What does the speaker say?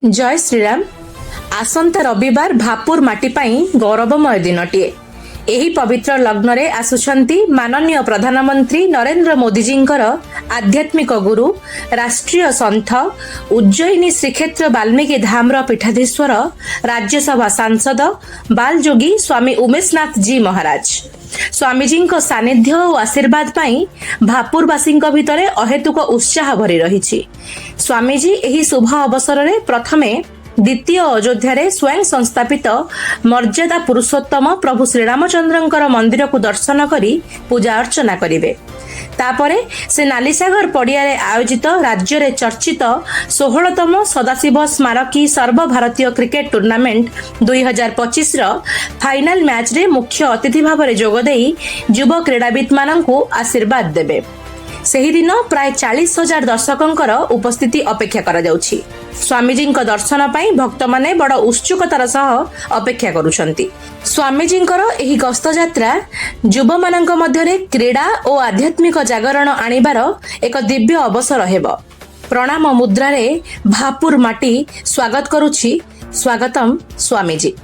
जय श्रीराम। आसंता रविवार भापुर माटी पाई गौरवमय दिनटीए। एही पवित्र लग्न रे आसुछंती माननीय प्रधानमंत्री नरेंद्र मोदीजींकर आध्यात्मिक गुरु राष्ट्रीय संत उज्जयिनी श्रीक्षेत्र वाल्मीकि धामर पीठाधीश्वर राज्यसभा सांसद बालजोगी स्वामी उमेशनाथ जी महाराज। स्वामीजी सानिध्य और आशीर्वाद पाई भापुरवासी भितर अहेतुक उत्साह भरी रही। स्वामीजी एही शुभ अवसर में प्रथमे द्वितीय अयोध्या स्वयं संस्थापित मर्यादा पुरुषोत्तम प्रभु श्रीरामचंद्रंकर मंदिर को दर्शन करी पूजा अर्चना करिवे। तापरे से नालीसागर पड़िया आयोजित राज्य रे चर्चित 16तम सदाशिव स्मारकी सर्वभारतीय क्रिकेट टूर्नामेंट 2025 फाइनाल मैच रे मुख्य अतिथि भाव में जोगदेई युवा क्रीड़ाविद माननकु आशीर्वाद देबे। सेही दिन प्राय 40,000 दर्शकों उपस्थिति अपेक्षा करा जाउछि। स्वामीजी दर्शन पाई भक्त माने बड़ उत्सुकतार सह अपेक्षा करुछंती। स्वामीजी एही गस्त यात्रा युवा माननक मध्यरे क्रीड़ा और आध्यात्मिक जागरण आनिबार एक दिव्य अवसर हेबो। प्रणाम मुद्रा रे भापुर माटी स्वागत करुछि। स्वागतम स्वामीजी।